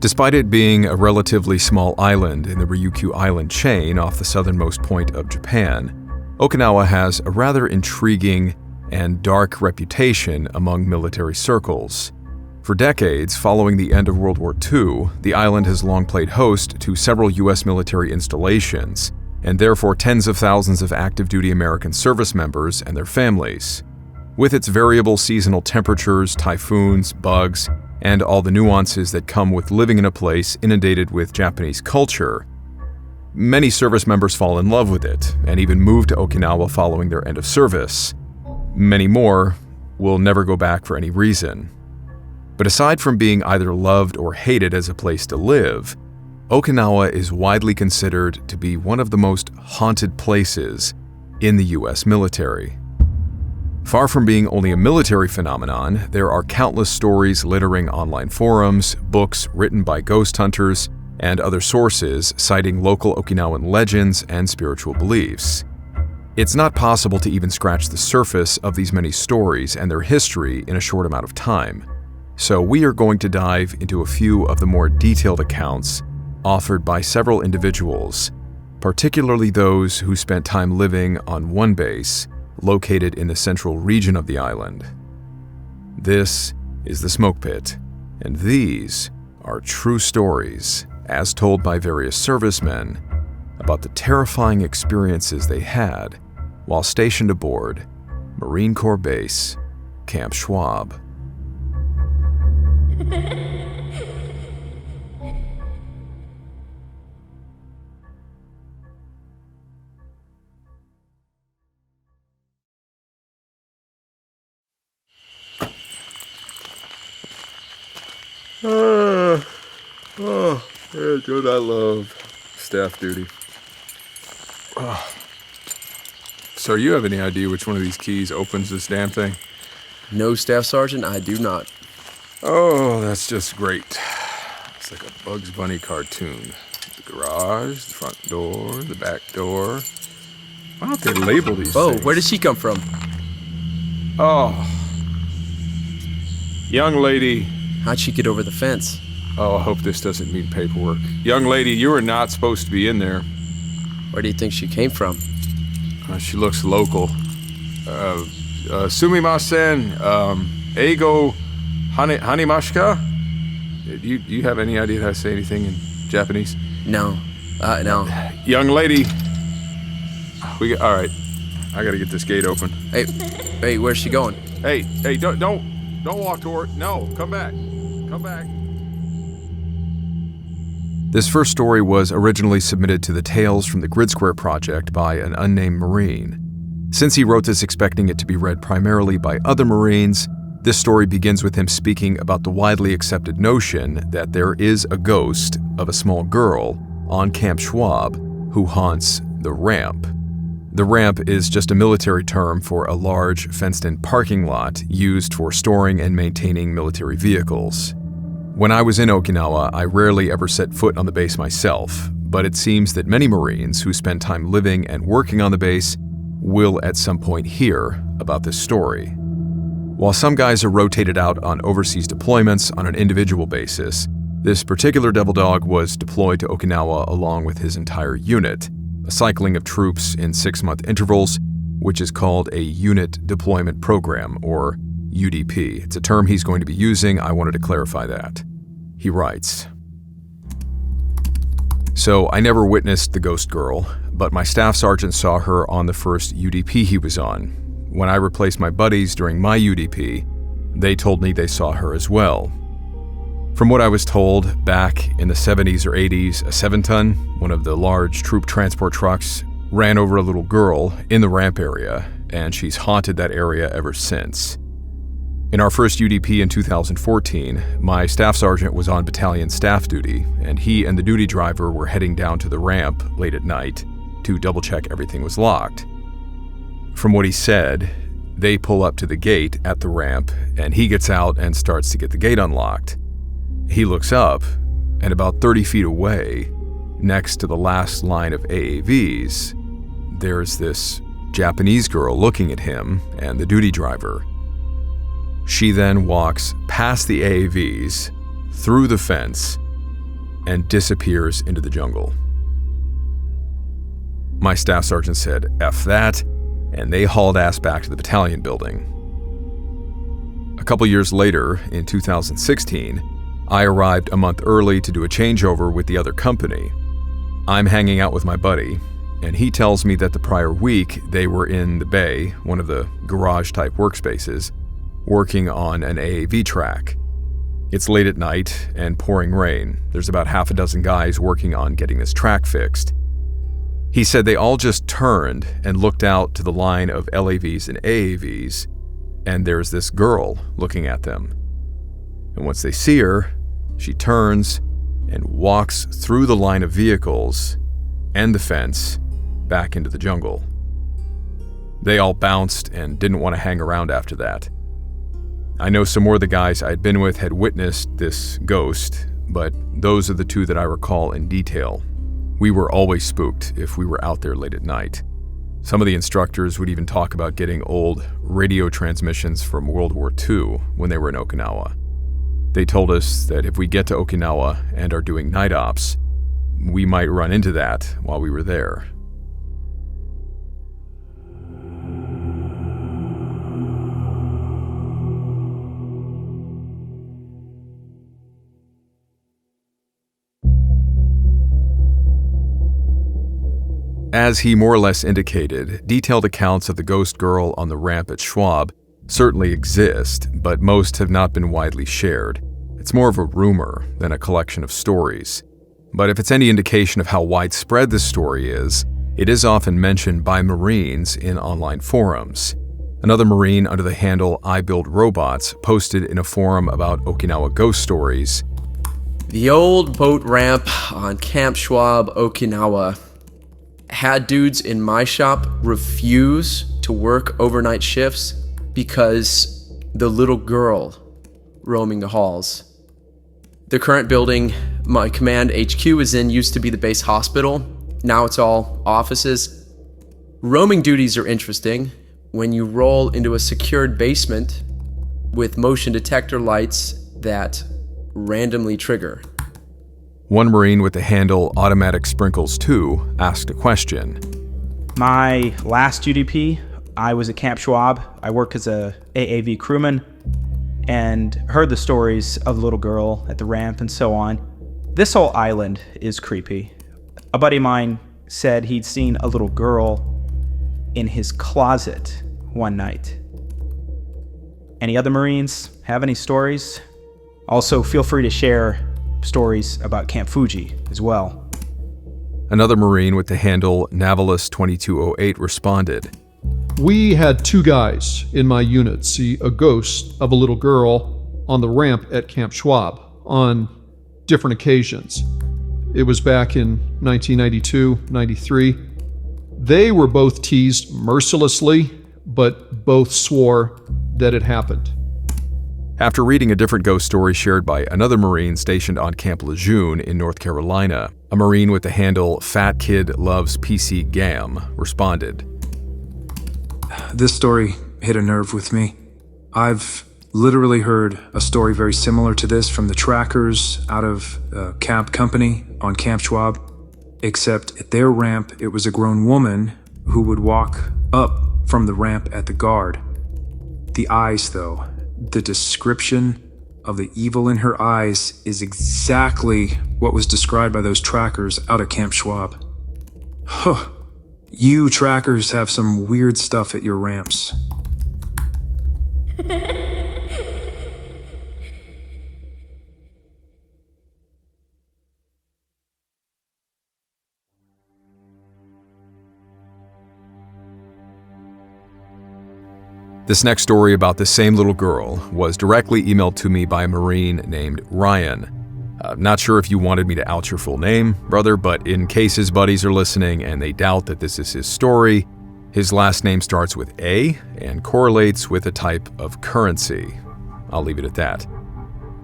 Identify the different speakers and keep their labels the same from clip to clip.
Speaker 1: Despite it being a relatively small island in the Ryukyu Island chain off the southernmost point of Japan, Okinawa has a rather intriguing and dark reputation among military circles. For decades following the end of World War II, the island has long played host to several U.S. military installations, and therefore tens of thousands of active-duty American service members and their families. With its variable seasonal temperatures, typhoons, bugs, and all the nuances that come with living in a place inundated with Japanese culture, many service members fall in love with it and even move to Okinawa following their end of service. Many more will never go back for any reason. But aside from being either loved or hated as a place to live, Okinawa is widely considered to be one of the most haunted places in the U.S. military. Far from being only a military phenomenon, there are countless stories littering online forums, books written by ghost hunters, and other sources citing local Okinawan legends and spiritual beliefs. It's not possible to even scratch the surface of these many stories and their history in a short amount of time. So we are going to dive into a few of the more detailed accounts offered by several individuals, particularly those who spent time living on one base located in the central region of the island. This is the Smoke Pit, and these are true stories, as told by various servicemen, about the terrifying experiences they had while stationed aboard Marine Corps Base Camp Schwab.
Speaker 2: Here's what I love. Staff duty.
Speaker 1: Sir, you have any idea which one of these keys opens this damn thing?
Speaker 3: No, Staff Sergeant, I do not.
Speaker 1: Oh, that's just great. It's like a Bugs Bunny cartoon. The garage, the front door, the back door. Why don't they label these
Speaker 3: Oh,
Speaker 1: things?
Speaker 3: where did she come from?
Speaker 1: Oh. Young lady.
Speaker 3: How'd she get over the fence?
Speaker 1: Oh, I hope this doesn't mean paperwork. Young lady, you are not supposed to be in there.
Speaker 3: Where do you think she came from?
Speaker 1: She looks local. Sumimasen, eigo hanimashika? Do you have any idea how to say anything in Japanese?
Speaker 3: No. No.
Speaker 1: Young lady. All right. I gotta get this gate open.
Speaker 3: Hey, where's she going?
Speaker 1: Hey, don't walk toward. No, come back. Come back. This first story was originally submitted to the Tales from the Grid Square Project by an unnamed Marine. Since he wrote this expecting it to be read primarily by other Marines, this story begins with him speaking about the widely accepted notion that there is a ghost of a small girl on Camp Schwab who haunts the ramp. The ramp is just a military term for a large, fenced-in parking lot used for storing and maintaining military vehicles. When I was in Okinawa, I rarely ever set foot on the base myself, but it seems that many Marines who spend time living and working on the base will at some point hear about this story. While some guys are rotated out on overseas deployments on an individual basis, this particular devil dog was deployed to Okinawa along with his entire unit, a cycling of troops in 6-month intervals, which is called a Unit Deployment Program, or UDP. It's a term he's going to be using. I wanted to clarify that. He writes, "So I never witnessed the ghost girl, but my staff sergeant saw her on the first UDP he was on. When I replaced my buddies during my UDP, they told me they saw her as well. From what I was told, back in the 70s or 80s, a 7-ton, one of the large troop transport trucks, ran over a little girl in the ramp area, and she's haunted that area ever since. In our first UDP in 2014, my staff sergeant was on battalion staff duty, and he and the duty driver were heading down to the ramp late at night to double-check everything was locked. From what he said, they pull up to the gate at the ramp, and he gets out and starts to get the gate unlocked. He looks up, and about 30 feet away, next to the last line of AAVs, there's this Japanese girl looking at him and the duty driver. She then walks past the AAVs, through the fence, and disappears into the jungle. My staff sergeant said, "F that," and they hauled ass back to the battalion building. A couple years later, in 2016, I arrived a month early to do a changeover with the other company. I'm hanging out with my buddy, and he tells me that the prior week they were in the bay, one of the garage-type workspaces, working on an AAV track. It's late at night and pouring rain. There's about half a dozen guys working on getting this track fixed. He said they all just turned and looked out to the line of LAVs and AAVs, and there's this girl looking at them. And once they see her, she turns and walks through the line of vehicles and the fence back into the jungle. They all bounced and didn't want to hang around after that. I know some more of the guys I'd been with had witnessed this ghost, but those are the two that I recall in detail. We were always spooked if we were out there late at night. Some of the instructors would even talk about getting old radio transmissions from World War II when they were in Okinawa. They told us that if we get to Okinawa and are doing night ops, we might run into that while we were there. As he more or less indicated, detailed accounts of the ghost girl on the ramp at Schwab certainly exist, but most have not been widely shared. It's more of a rumor than a collection of stories. But if it's any indication of how widespread this story is, it is often mentioned by Marines in online forums. Another Marine under the handle I Build Robots posted in a forum about Okinawa ghost stories.
Speaker 3: The old boat ramp on Camp Schwab, Okinawa, had dudes in my shop refuse to work overnight shifts because the little girl roaming the halls. The current building my command HQ is in used to be the base hospital. Now it's all offices. Roaming duties are interesting when you roll into a secured basement with motion detector lights that randomly trigger.
Speaker 1: One Marine with the handle Automatic Sprinkles 2 asked a question.
Speaker 4: My last UDP, I was at Camp Schwab. I work as a AAV crewman and heard the stories of the little girl at the ramp and so on. This whole island is creepy. A buddy of mine said he'd seen a little girl in his closet one night. Any other Marines have any stories? Also, feel free to share stories about Camp Fuji as well.
Speaker 1: Another Marine with the handle Navalus2208 responded.
Speaker 5: We had two guys in my unit see a ghost of a little girl on the ramp at Camp Schwab on different occasions. It was back in 1992, 93. They were both teased mercilessly, but both swore that it happened.
Speaker 1: After reading a different ghost story shared by another Marine stationed on Camp Lejeune in North Carolina, a Marine with the handle Fat Kid Loves PC Gam responded.
Speaker 6: This story hit a nerve with me. I've literally heard a story very similar to this from the trackers out of Camp Company on Camp Schwab, except at their ramp it was a grown woman who would walk up from the ramp at the guard. The eyes, though, the description of the evil in her eyes is exactly what was described by those trackers out at Camp Schwab. Huh. You trackers have some weird stuff at your ramps.
Speaker 1: This next story about the same little girl was directly emailed to me by a Marine named Ryan. Not sure if you wanted me to out your full name, brother, but in case his buddies are listening and they doubt that this is his story, his last name starts with A and correlates with a type of currency. I'll leave it at that.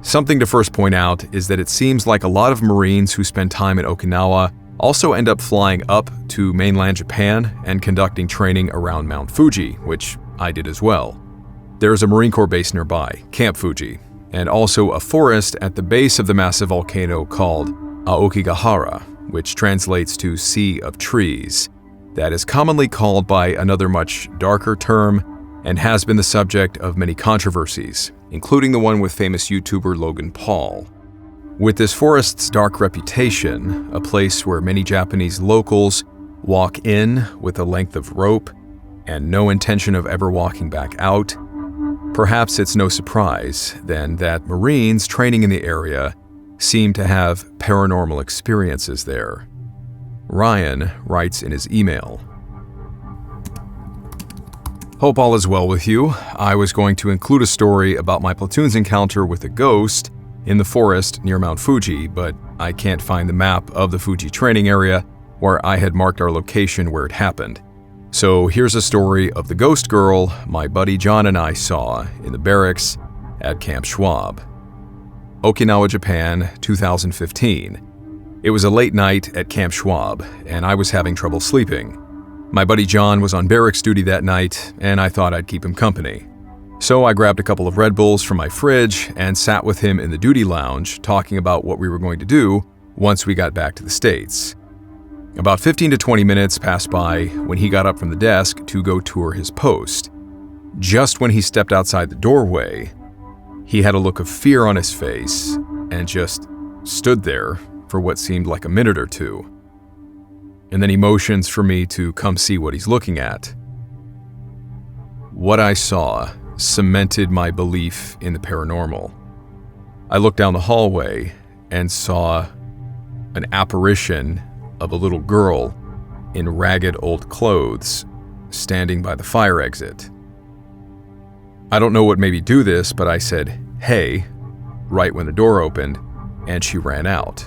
Speaker 1: Something to first point out is that it seems like a lot of Marines who spend time in Okinawa also end up flying up to mainland Japan and conducting training around Mount Fuji, which I did as well. There's a Marine Corps base nearby, Camp Fuji, and also a forest at the base of the massive volcano called Aokigahara, which translates to Sea of Trees, that is commonly called by another much darker term and has been the subject of many controversies, including the one with famous YouTuber Logan Paul. With this forest's dark reputation, a place where many Japanese locals walk in with a length of rope and no intention of ever walking back out, perhaps it's no surprise then that Marines training in the area seem to have paranormal experiences there. Ryan writes in his email, "Hope all is well with you. I was going to include a story about my platoon's encounter with a ghost in the forest near Mount Fuji, but I can't find the map of the Fuji training area where I had marked our location where it happened. So here's a story of the ghost girl my buddy John and I saw in the barracks at Camp Schwab. Okinawa, Japan, 2015. It was a late night at Camp Schwab, and I was having trouble sleeping. My buddy John was on barracks duty that night, and I thought I'd keep him company. So I grabbed a couple of Red Bulls from my fridge and sat with him in the duty lounge talking about what we were going to do once we got back to the States. About 15 to 20 minutes passed by when he got up from the desk to go tour his post. Just when he stepped outside the doorway, he had a look of fear on his face and just stood there for what seemed like a minute or two. And then he motions for me to come see what he's looking at. What I saw cemented my belief in the paranormal. I looked down the hallway and saw an apparition of a little girl in ragged old clothes standing by the fire exit. I don't know what made me do this, but I said, "Hey," right when the door opened, and she ran out.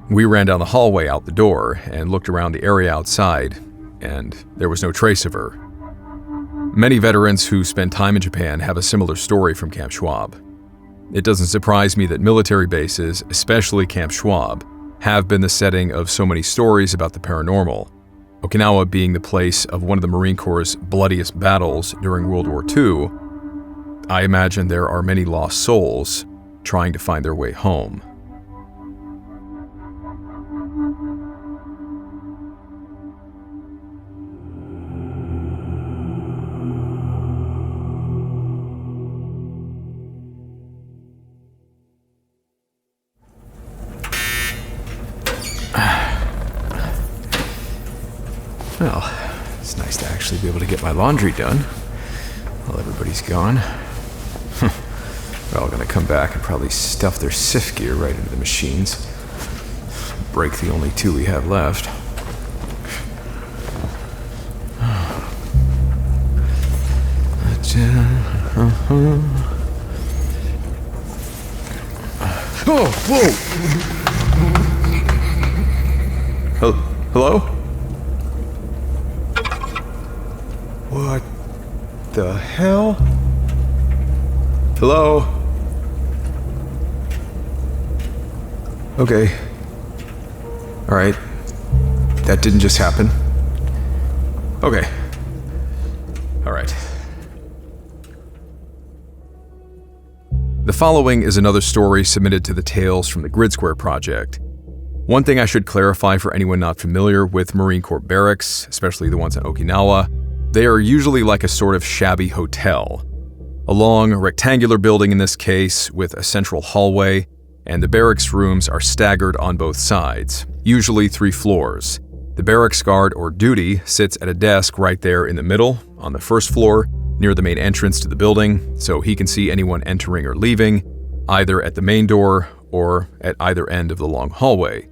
Speaker 1: We ran down the hallway out the door and looked around the area outside, and there was no trace of her. Many veterans who spend time in Japan have a similar story from Camp Schwab. It doesn't surprise me that military bases, especially Camp Schwab, have been the setting of so many stories about the paranormal, Okinawa being the place of one of the Marine Corps' bloodiest battles during World War II. I imagine there are many lost souls trying to find their way home. Well, it's nice to actually be able to get my laundry done while everybody's gone. They're all gonna come back and probably stuff their SIF gear right into the machines. Break the only two we have left. Oh, whoa! Hello? What the hell? Hello? Okay. Alright. That didn't just happen. Okay. Alright. The following is another story submitted to the Tales from the Grid Square Project. One thing I should clarify for anyone not familiar with Marine Corps barracks, especially the ones in Okinawa, they are usually like a sort of shabby hotel. A long, rectangular building in this case, with a central hallway, and the barracks rooms are staggered on both sides, usually 3 floors. The barracks guard or duty sits at a desk right there in the middle, on the first floor, near the main entrance to the building, so he can see anyone entering or leaving, either at the main door or at either end of the long hallway.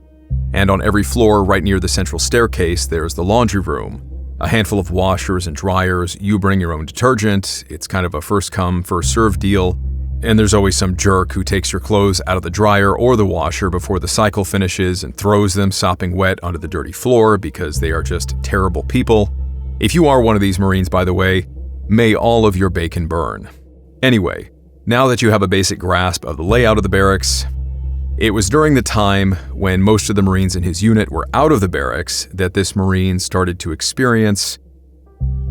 Speaker 1: And on every floor right near the central staircase, there's the laundry room. A handful of washers and dryers, you bring your own detergent, it's kind of a first come, first served deal, and there's always some jerk who takes your clothes out of the dryer or the washer before the cycle finishes and throws them sopping wet onto the dirty floor because they are just terrible people. If you are one of these Marines, by the way, may all of your bacon burn. Anyway, now that you have a basic grasp of the layout of the barracks, it was during the time when most of the Marines in his unit were out of the barracks that this Marine started to experience,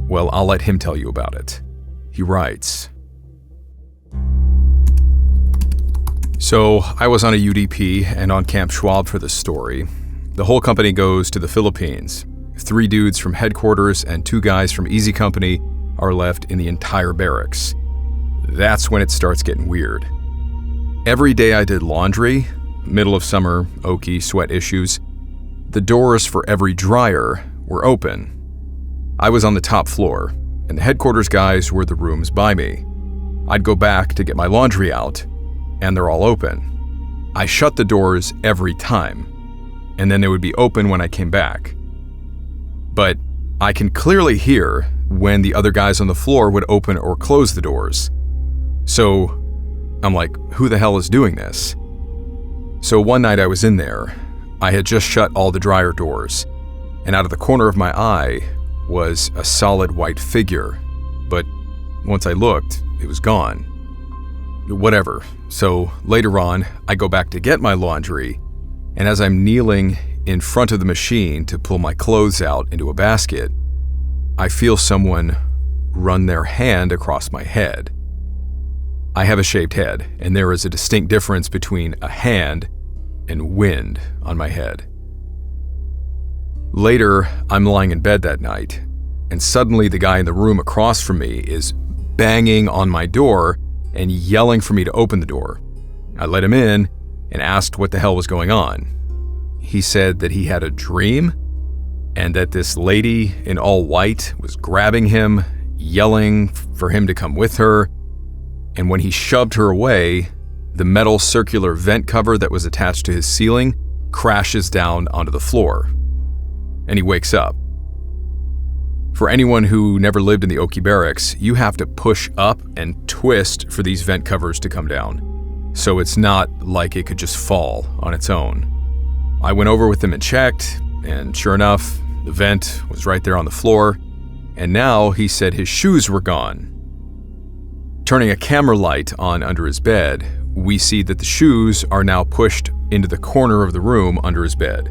Speaker 1: well, I'll let him tell you about it. He writes, So I was on a UDP and on Camp Schwab for this story. The whole company goes to the Philippines. 3 dudes from headquarters and 2 guys from Easy Company are left in the entire barracks. That's when it starts getting weird. Every day I did laundry, middle of summer, oaky, sweat issues, the doors for every dryer were open. I was on the top floor, and the headquarters guys were the rooms by me. I'd go back to get my laundry out, and they're all open. I shut the doors every time, and then they would be open when I came back. But I can clearly hear when the other guys on the floor would open or close the doors. So I'm like, who the hell is doing this? So one night I was in there. I had just shut all the dryer doors, and out of the corner of my eye was a solid white figure. But once I looked, it was gone. Whatever. So later on, I go back to get my laundry, and as I'm kneeling in front of the machine to pull my clothes out into a basket, I feel someone run their hand across my head. I have a shaved head, and there is a distinct difference between a hand and wind on my head. Later, I'm lying in bed that night, and suddenly the guy in the room across from me is banging on my door and yelling for me to open the door. I let him in and asked what the hell was going on. He said that he had a dream and that this lady in all white was grabbing him, yelling for him to come with her, and when he shoved her away, the metal circular vent cover that was attached to his ceiling crashes down onto the floor, and he wakes up. For anyone who never lived in the Oki Barracks, you have to push up and twist for these vent covers to come down, so it's not like it could just fall on its own. I went over with him and checked, and sure enough, the vent was right there on the floor, and now he said his shoes were gone. Turning a camera light on under his bed, we see that the shoes are now pushed into the corner of the room under his bed.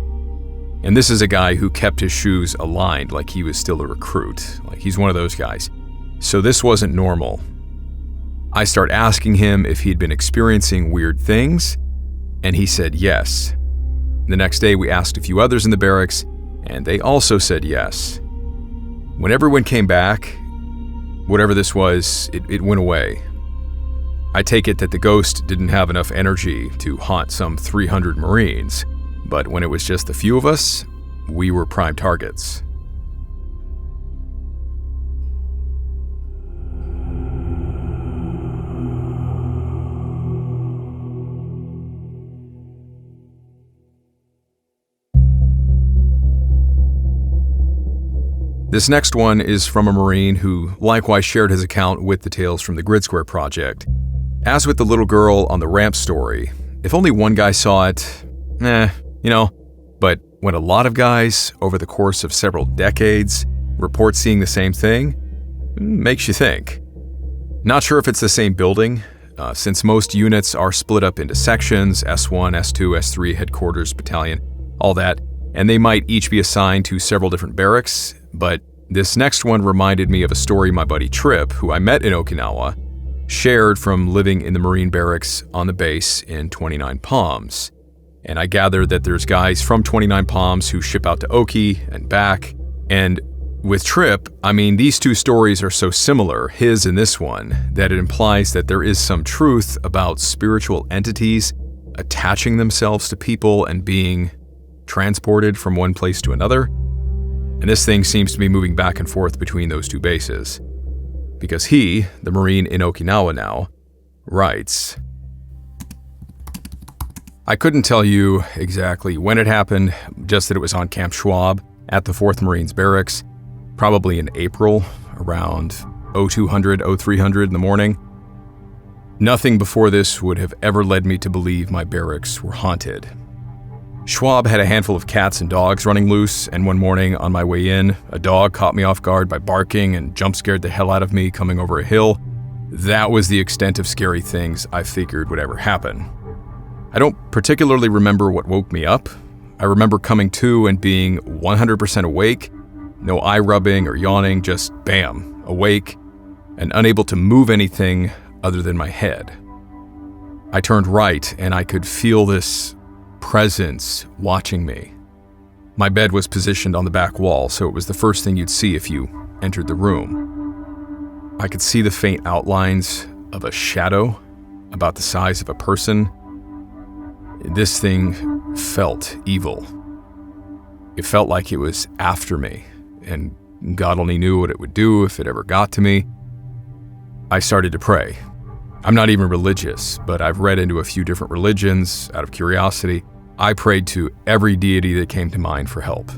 Speaker 1: And this is a guy who kept his shoes aligned like he was still a recruit. Like he's one of those guys. So this wasn't normal. I start asking him if he'd been experiencing weird things, and he said yes. The next day we asked a few others in the barracks, and they also said yes. When everyone came back, whatever this was, it went away. I take it that the ghost didn't have enough energy to haunt some 300 Marines, but when it was just a few of us, we were prime targets. This next one is from a Marine who likewise shared his account with the Tales from the Grid Square Project. As with the little girl on the ramp story, if only one guy saw it, but when a lot of guys, over the course of several decades, report seeing the same thing, makes you think. Not sure if it's the same building, since most units are split up into sections, S1, S2, S3, headquarters, battalion, all that, and they might each be assigned to several different barracks, but this next one reminded me of a story my buddy Trip, who I met in Okinawa, shared from living in the Marine barracks on the base in 29 Palms. And I gather that there's guys from 29 Palms who ship out to Oki and back. And with Trip, I mean, these two stories are so similar, his and this one, that it implies that there is some truth about spiritual entities attaching themselves to people and being transported from one place to another. And this thing seems to be moving back and forth between those two bases. Because he, the Marine in Okinawa now, writes, I couldn't tell you exactly when it happened, just that it was on Camp Schwab at the 4th Marines Barracks, probably in April, around 0200, 0300 in the morning. Nothing before this would have ever led me to believe my barracks were haunted. Schwab had a handful of cats and dogs running loose, and one morning on my way in, a dog caught me off guard by barking and jump-scared the hell out of me coming over a hill. That was the extent of scary things I figured would ever happen. I don't particularly remember what woke me up. I remember coming to and being 100% awake, no eye rubbing or yawning, just bam, awake, and unable to move anything other than my head. I turned right and I could feel this presence watching me. My bed was positioned on the back wall, so it was the first thing you'd see if you entered the room. I could see the faint outlines of a shadow about the size of a person. This thing felt evil. It felt like it was after me, and God only knew what it would do if it ever got to me. I started to pray. I'm not even religious, but I've read into a few different religions out of curiosity. I prayed to every deity that came to mind for help.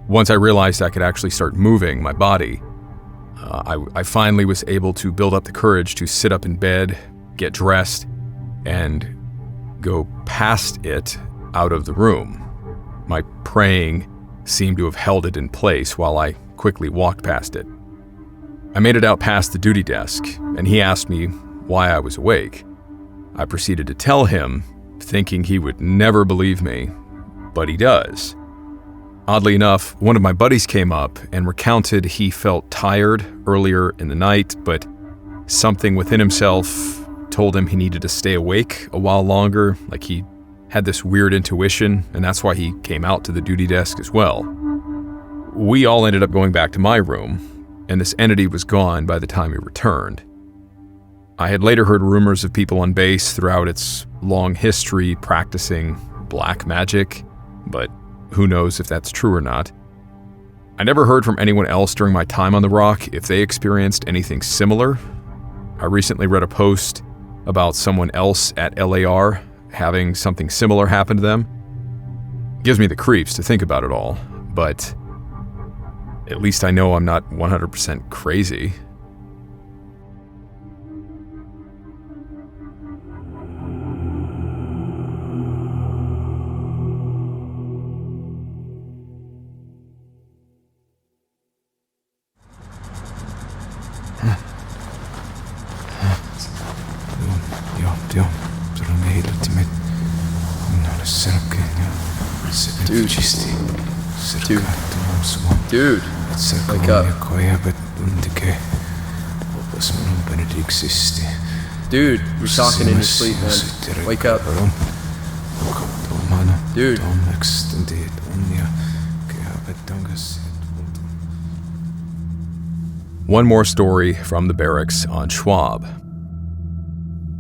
Speaker 1: Once I realized I could actually start moving my body, I finally was able to build up the courage to sit up in bed, get dressed, and go past it out of the room. My praying seemed to have held it in place while I quickly walked past it. I made it out past the duty desk, and he asked me why I was awake. I proceeded to tell him, thinking he would never believe me, but he does. Oddly enough, one of my buddies came up and recounted he felt tired earlier in the night, but something within himself told him he needed to stay awake a while longer, like he had this weird intuition, and that's why he came out to the duty desk as well. We all ended up going back to my room, and this entity was gone by the time he returned. I had later heard rumors of people on base throughout its long history practicing black magic, but who knows if that's true or not. I never heard from anyone else during my time on the Rock if they experienced anything similar. I recently read a post about someone else at LAR having something similar happen to them. It gives me the creeps to think about it all, but at least I know I'm not 100% crazy.
Speaker 3: Dude, wake up. Dude, you're talking in your sleep, man. Wake up. Dude.
Speaker 1: One more story from the barracks on Schwab.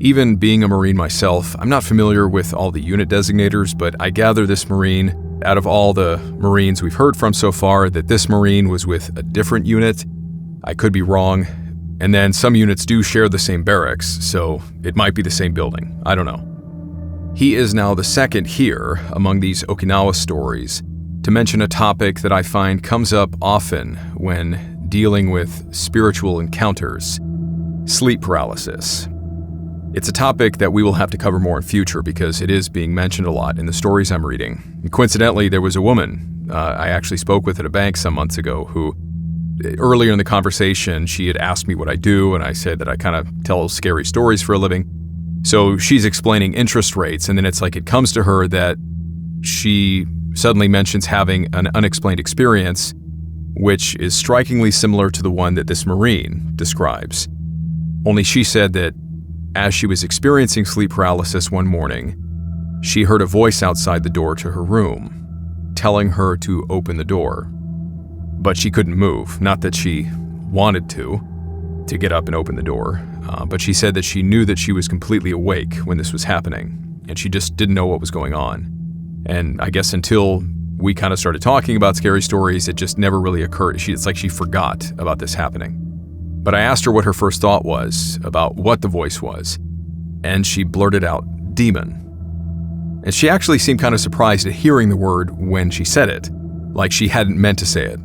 Speaker 1: Even being a Marine myself, I'm not familiar with all the unit designators, but I gather this Marine, out of all the Marines we've heard from so far, that this Marine was with a different unit. I could be wrong. And then some units do share the same barracks, so it might be the same building. I don't know. He is now the second here among these Okinawa stories to mention a topic that I find comes up often when dealing with spiritual encounters: sleep paralysis. It's a topic that we will have to cover more in future because it is being mentioned a lot in the stories I'm reading. And coincidentally, there was a woman I actually spoke with at a bank some months ago who, earlier in the conversation, she had asked me what I do, and I said that I kind of tell scary stories for a living. So she's explaining interest rates, and then it's like it comes to her that she suddenly mentions having an unexplained experience, which is strikingly similar to the one that this Marine describes. Only she said that as she was experiencing sleep paralysis one morning, she heard a voice outside the door to her room, telling her to open the door. But she couldn't move. Not that she wanted to get up and open the door, but she said that she knew that she was completely awake when this was happening, and she just didn't know what was going on. And I guess until we kind of started talking about scary stories, it just never really occurred. It's like she forgot about this happening. But I asked her what her first thought was about what the voice was, and she blurted out, "Demon." And she actually seemed kind of surprised at hearing the word when she said it, like she hadn't meant to say it.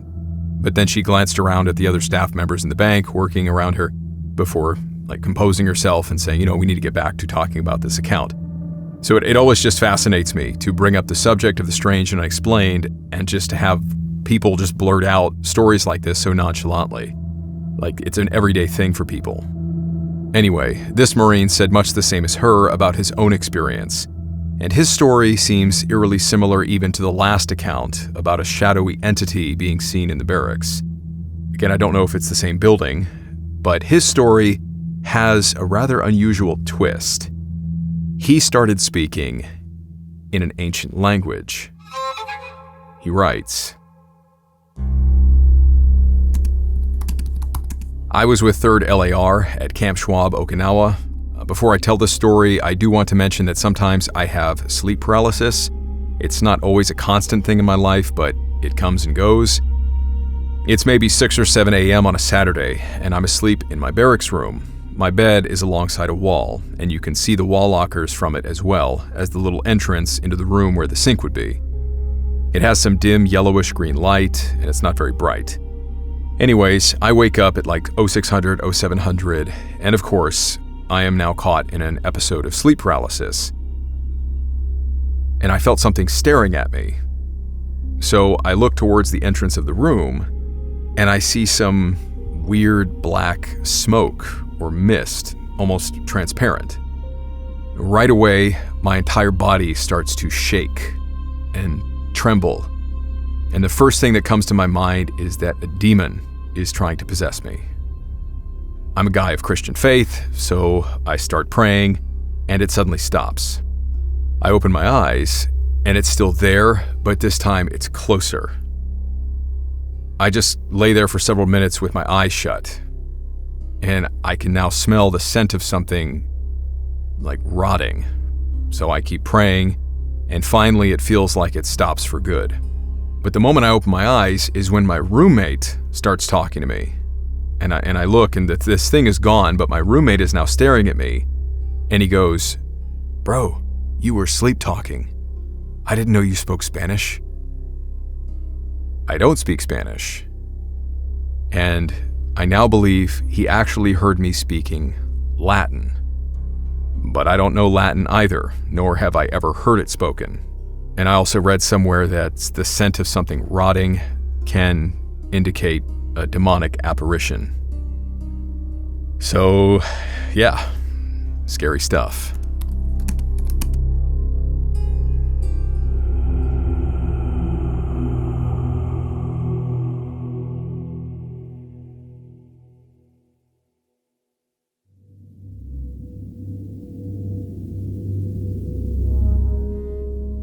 Speaker 1: But then she glanced around at the other staff members in the bank working around her before composing herself and saying, we need to get back to talking about this account. So it always just fascinates me to bring up the subject of the strange and unexplained, and just to have people just blurt out stories like this so nonchalantly. Like it's an everyday thing for people. Anyway, this Marine said much the same as her about his own experience, and his story seems eerily similar even to the last account about a shadowy entity being seen in the barracks. Again, I don't know if it's the same building, but his story has a rather unusual twist. He started speaking in an ancient language. He writes, I was with 3rd LAR at Camp Schwab, Okinawa. Before I tell this story, I do want to mention that sometimes I have sleep paralysis. It's not always a constant thing in my life, but it comes and goes. It's maybe 6 or 7 a.m. on a Saturday, and I'm asleep in my barracks room. My bed is alongside a wall, and you can see the wall lockers from it as well as the little entrance into the room where the sink would be. It has some dim yellowish green light, and it's not very bright. Anyways, I wake up at like 0600, 0700, and of course, I am now caught in an episode of sleep paralysis. And I felt something staring at me. So I look towards the entrance of the room, and I see some weird black smoke or mist, almost transparent. Right away, my entire body starts to shake and tremble. And the first thing that comes to my mind is that a demon is trying to possess me. I'm a guy of Christian faith, so I start praying, and it suddenly stops. I open my eyes, and it's still there, but this time it's closer. I just lay there for several minutes with my eyes shut, and I can now smell the scent of something like rotting. So I keep praying, and finally it feels like it stops for good. But the moment I open my eyes is when my roommate starts talking to me. And I look, and this thing is gone, but my roommate is now staring at me, and he goes, "Bro, you were sleep talking. I didn't know you spoke Spanish." I don't speak Spanish. And I now believe he actually heard me speaking Latin. But I don't know Latin either, nor have I ever heard it spoken. And I also read somewhere that the scent of something rotting can indicate a demonic apparition. So, yeah, scary stuff.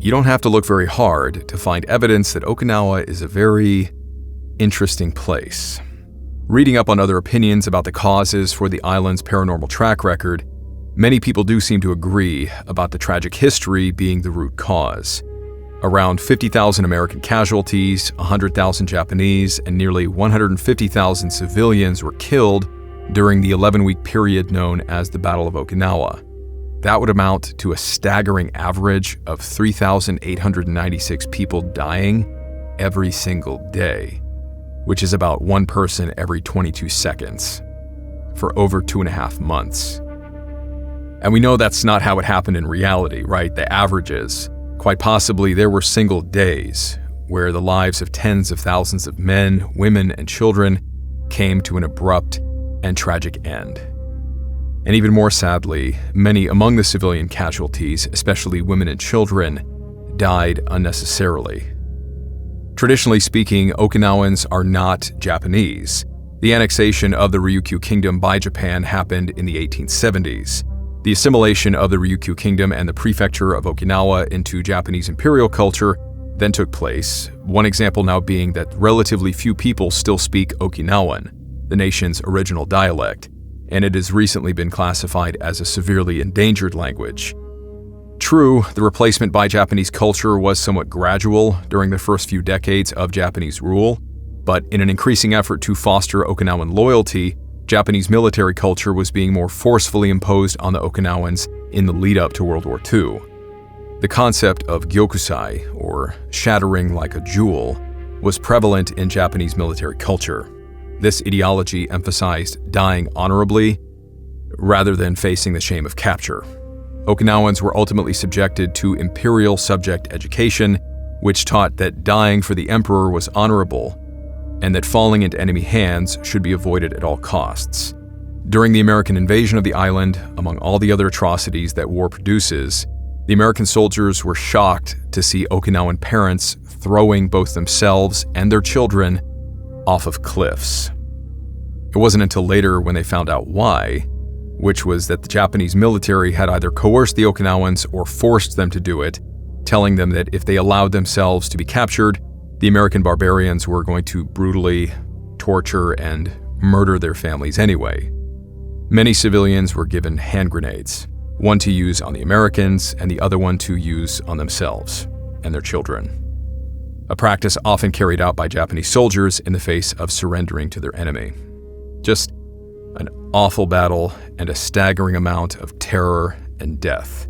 Speaker 1: You don't have to look very hard to find evidence that Okinawa is a very interesting place. Reading up on other opinions about the causes for the island's paranormal track record, many people do seem to agree about the tragic history being the root cause. Around 50,000 American casualties, 100,000 Japanese, and nearly 150,000 civilians were killed during the 11-week period known as the Battle of Okinawa. That would amount to a staggering average of 3,896 people dying every single day, which is about one person every 22 seconds, for over 2.5 months. And we know that's not how it happened in reality, right? The averages. Quite possibly there were single days where the lives of tens of thousands of men, women, and children came to an abrupt and tragic end. And even more sadly, many among the civilian casualties, especially women and children, died unnecessarily. Traditionally speaking, Okinawans are not Japanese. The annexation of the Ryukyu Kingdom by Japan happened in the 1870s. The assimilation of the Ryukyu Kingdom and the prefecture of Okinawa into Japanese imperial culture then took place, one example now being that relatively few people still speak Okinawan, the nation's original dialect, and it has recently been classified as a severely endangered language. True, the replacement by Japanese culture was somewhat gradual during the first few decades of Japanese rule, but in an increasing effort to foster Okinawan loyalty, Japanese military culture was being more forcefully imposed on the Okinawans in the lead-up to World War II. The concept of gyokusai, or shattering like a jewel, was prevalent in Japanese military culture. This ideology emphasized dying honorably rather than facing the shame of capture. Okinawans were ultimately subjected to imperial subject education, which taught that dying for the emperor was honorable and that falling into enemy hands should be avoided at all costs. During the American invasion of the island, among all the other atrocities that war produces, the American soldiers were shocked to see Okinawan parents throwing both themselves and their children off of cliffs. It wasn't until later when they found out why, which was that the Japanese military had either coerced the Okinawans or forced them to do it, telling them that if they allowed themselves to be captured, the American barbarians were going to brutally torture and murder their families anyway. Many civilians were given hand grenades, one to use on the Americans and the other one to use on themselves and their children. A practice often carried out by Japanese soldiers in the face of surrendering to their enemy. Just an awful battle and a staggering amount of terror and death,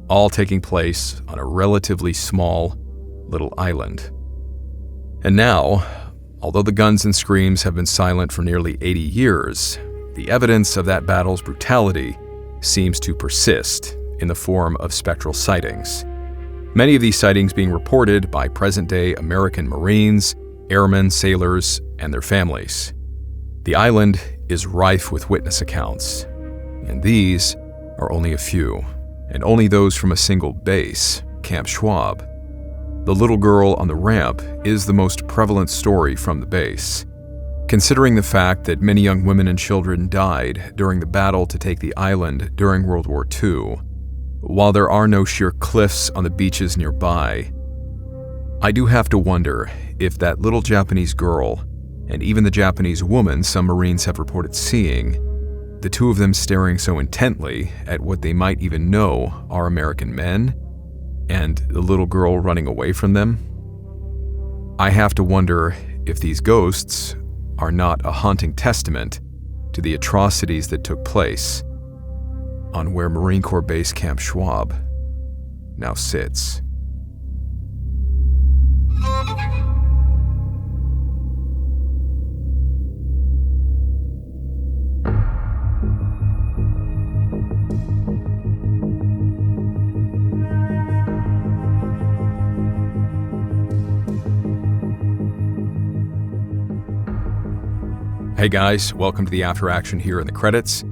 Speaker 1: all taking place on a relatively small little island. And now, although the guns and screams have been silent for nearly 80 years, the evidence of that battle's brutality seems to persist in the form of spectral sightings. Many of these sightings being reported by present-day American Marines, airmen, sailors, and their families. The island is rife with witness accounts, and these are only a few, and only those from a single base, Camp Schwab. The little girl on the ramp is the most prevalent story from the base. Considering the fact that many young women and children died during the battle to take the island during World War II, while there are no sheer cliffs on the beaches nearby, I do have to wonder if that little Japanese girl, and even the Japanese woman some Marines have reported seeing, the two of them staring so intently at what they might even know are American men, and the little girl running away from them. I have to wonder if these ghosts are not a haunting testament to the atrocities that took place on where Marine Corps Base Camp Schwab now sits. Hey guys, welcome to the After Action here in the credits.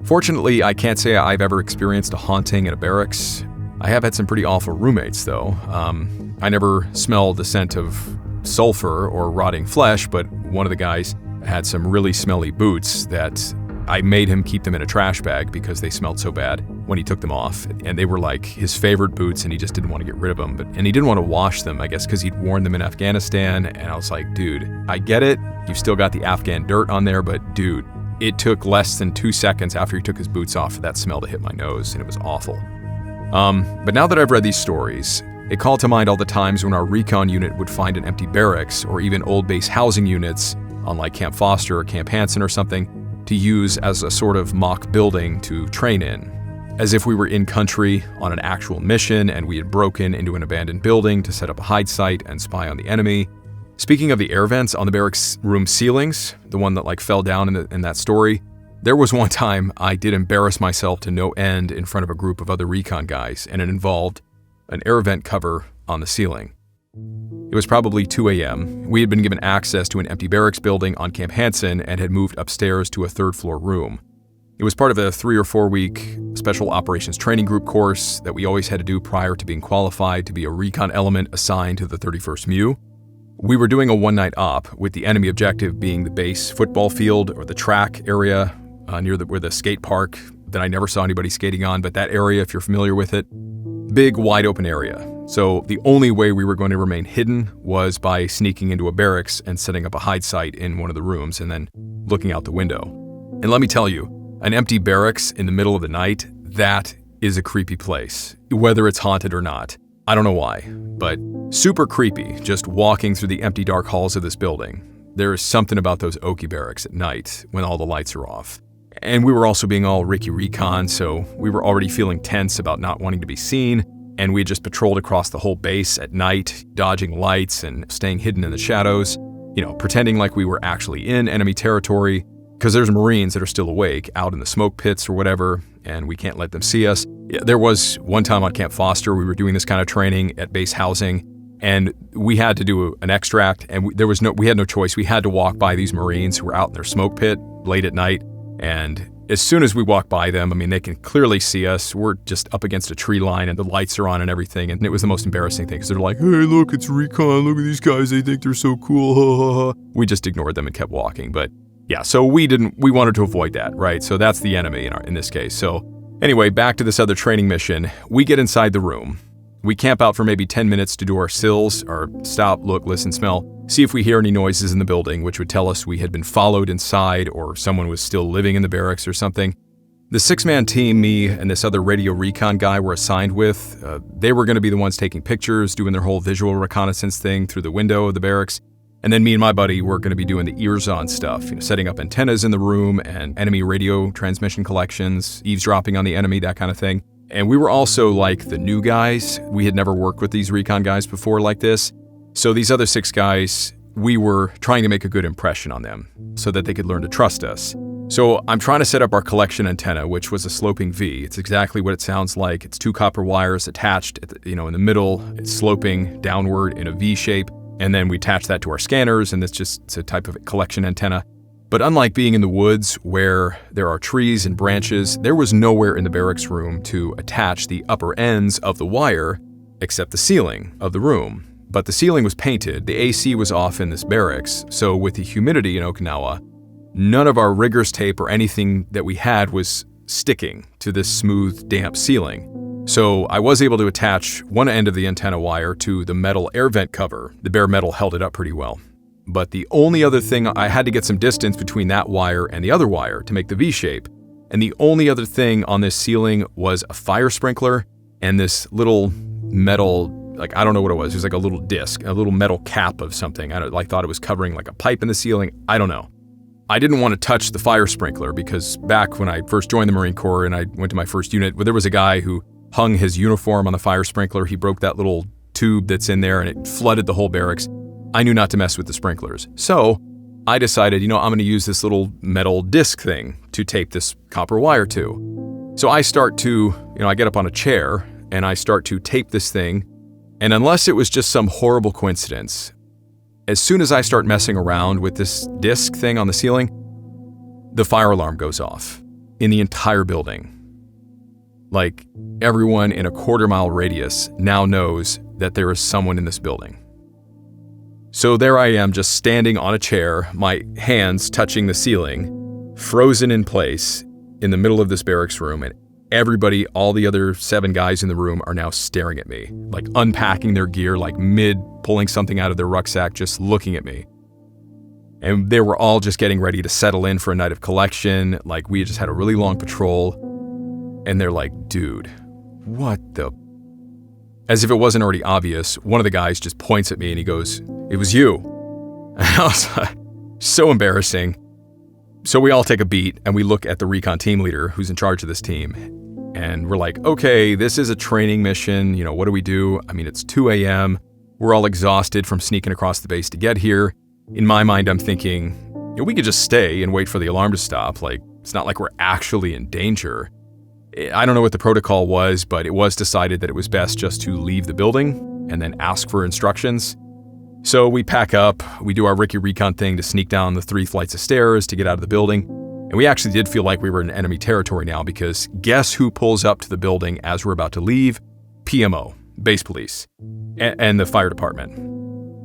Speaker 1: Fortunately, I can't say I've ever experienced a haunting at a barracks. I have had some pretty awful roommates though. I never smelled the scent of sulfur or rotting flesh, but one of the guys had some really smelly boots that I made him keep them in a trash bag because they smelled so bad when he took them off. And they were like his favorite boots and he just didn't want to get rid of them. And he didn't want to wash them, I guess, because he'd worn them in Afghanistan. And I was like, dude, I get it. You've still got the Afghan dirt on there, but dude, it took less than 2 seconds after he took his boots off for that smell to hit my nose, and it was awful. But now that I've read these stories, it called to mind all the times when our recon unit would find an empty barracks or even old base housing units on like Camp Foster or Camp Hansen or something to use as a sort of mock building to train in. As if we were in country on an actual mission and we had broken into an abandoned building to set up a hide site and spy on the enemy. Speaking of the air vents on the barracks room ceilings, the one that like fell down in that story, there was one time I did embarrass myself to no end in front of a group of other recon guys, and it involved an air vent cover on the ceiling. It was probably 2 a.m. We had been given access to an empty barracks building on Camp Hansen and had moved upstairs to a third-floor room. It was part of a 3 or 4 week Special Operations Training Group course that we always had to do prior to being qualified to be a recon element assigned to the 31st MU. We were doing a one-night op, with the enemy objective being the base football field or the track area near where the skate park that I never saw anybody skating on, but that area, if you're familiar with it, big, wide open area. So the only way we were going to remain hidden was by sneaking into a barracks and setting up a hide site in one of the rooms and then looking out the window. And let me tell you, an empty barracks in the middle of the night, that is a creepy place, whether it's haunted or not. I don't know why, but super creepy just walking through the empty dark halls of this building. There is something about those Okie barracks at night when all the lights are off. And we were also being all Ricky Recon, so we were already feeling tense about not wanting to be seen, and we had just patrolled across the whole base at night, dodging lights and staying hidden in the shadows, pretending like we were actually in enemy territory, because there's Marines that are still awake out in the smoke pits or whatever, and we can't let them see us. There was one time on Camp Foster, we were doing this kind of training at base housing, and we had to do an extract, and we had no choice. We had to walk by these Marines who were out in their smoke pit late at night, and as soon as we walk by them, they can clearly see us. We're just up against a tree line, and the lights are on and everything, and it was the most embarrassing thing, because they're like, hey, look, it's recon, look at these guys, they think they're so cool, ha ha ha. We just ignored them and kept walking, but Yeah, so we wanted to avoid that, right? So that's the enemy in this case. So anyway, back to this other training mission. We get inside the room. We camp out for maybe 10 minutes to do our sills, or stop, look, listen, smell, see if we hear any noises in the building, which would tell us we had been followed inside or someone was still living in the barracks or something. The 6-man team, me and this other radio recon guy were assigned with, they were going to be the ones taking pictures, doing their whole visual reconnaissance thing through the window of the barracks. And then me and my buddy were going to be doing the ears-on stuff, setting up antennas in the room and enemy radio transmission collections, eavesdropping on the enemy, that kind of thing. And we were also like the new guys. We had never worked with these recon guys before like this. So these other 6 guys, we were trying to make a good impression on them so that they could learn to trust us. So I'm trying to set up our collection antenna, which was a sloping V. It's exactly what it sounds like. It's 2 copper wires attached, in the middle. It's sloping downward in a V shape. And then we attach that to our scanners, and it's a type of collection antenna. But unlike being in the woods where there are trees and branches, there was nowhere in the barracks room to attach the upper ends of the wire except the ceiling of the room. But the ceiling was painted, the AC was off in this barracks, so with the humidity in Okinawa, none of our riggers tape or anything that we had was sticking to this smooth, damp ceiling. So I was able to attach one end of the antenna wire to the metal air vent cover. The bare metal held it up pretty well. But the only other thing, I had to get some distance between that wire and the other wire to make the V shape. And the only other thing on this ceiling was a fire sprinkler and this little metal, I don't know what it was. It was like a little disc, a little metal cap of something. I thought it was covering like a pipe in the ceiling. I don't know. I didn't want to touch the fire sprinkler because back when I first joined the Marine Corps and I went to my first unit, there was a guy who hung his uniform on the fire sprinkler. He broke that little tube that's in there and it flooded the whole barracks. I knew not to mess with the sprinklers. So I decided, I'm going to use this little metal disc thing to tape this copper wire to. So I start to, I get up on a chair and I start to tape this thing. And unless it was just some horrible coincidence, as soon as I start messing around with this disc thing on the ceiling, the fire alarm goes off in the entire building. Like, everyone in a quarter-mile radius now knows that there is someone in this building. So there I am, just standing on a chair, my hands touching the ceiling, frozen in place in the middle of this barracks room, and everybody, all the other 7 guys in the room are now staring at me, like unpacking their gear, like mid-pulling something out of their rucksack, just looking at me. And they were all just getting ready to settle in for a night of collection, like we had just had a really long patrol, and they're like, dude, what the... As if it wasn't already obvious, one of the guys just points at me and he goes, "It was you." And I was like, so embarrassing. So we all take a beat and we look at the recon team leader who's in charge of this team. And we're like, okay, this is a training mission. What do we do? It's 2 a.m. We're all exhausted from sneaking across the base to get here. In my mind, I'm thinking, we could just stay and wait for the alarm to stop. It's not like we're actually in danger. I don't know what the protocol was, but it was decided that it was best just to leave the building and then ask for instructions. So we pack up, we do our Ricky Recon thing to sneak down the 3 flights of stairs to get out of the building. And we actually did feel like we were in enemy territory now because guess who pulls up to the building as we're about to leave? PMO, base police, and the fire department.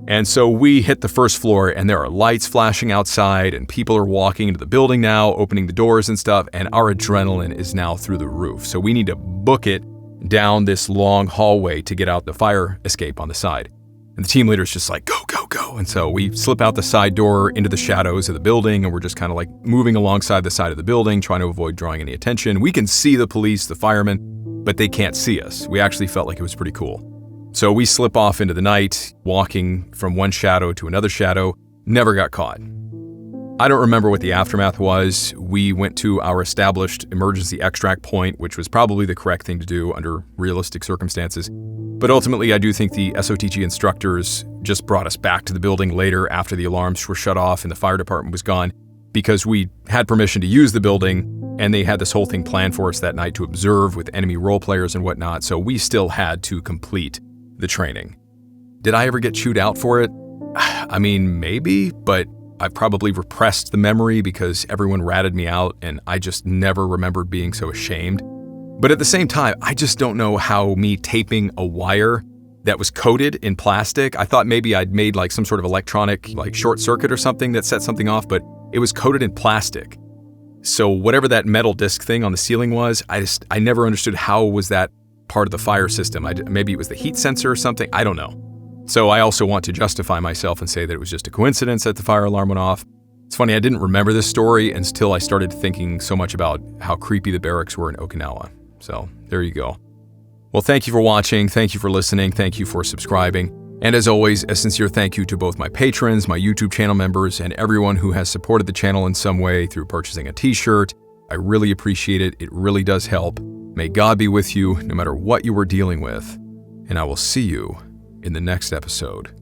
Speaker 1: And so we hit the first floor and there are lights flashing outside and people are walking into the building now, opening the doors and stuff, and our adrenaline is now through the roof. So we need to book it down this long hallway to get out the fire escape on the side. And the team leader's just like, go, go, go. And so we slip out the side door into the shadows of the building and we're just kind of like moving alongside the side of the building, trying to avoid drawing any attention. We can see the police, the firemen, but they can't see us. We actually felt like it was pretty cool. So we slip off into the night, walking from one shadow to another shadow, never got caught. I don't remember what the aftermath was. We went to our established emergency extract point, which was probably the correct thing to do under realistic circumstances. But ultimately, I do think the SOTG instructors just brought us back to the building later after the alarms were shut off and the fire department was gone because we had permission to use the building and they had this whole thing planned for us that night to observe with enemy role players and whatnot, so we still had to complete the training. Did I ever get chewed out for it? Maybe, but I probably repressed the memory because everyone ratted me out and I just never remembered being so ashamed. But at the same time, I just don't know how me taping a wire that was coated in plastic. I thought maybe I'd made like some sort of electronic like short circuit or something that set something off, but it was coated in plastic. So whatever that metal disc thing on the ceiling was, I never understood how was that part of the fire system. Maybe it was the heat sensor or something, I don't know. So I also want to justify myself and say that it was just a coincidence that the fire alarm went off. It's funny, I didn't remember this story until I started thinking so much about how creepy the barracks were in Okinawa. So there you go. Well, thank you for watching, thank you for listening, thank you for subscribing, and as always, a sincere thank you to both my patrons, my YouTube channel members, and everyone who has supported the channel in some way through purchasing a t-shirt. I really appreciate it, it really does help. May God be with you no matter what you are dealing with, and I will see you in the next episode.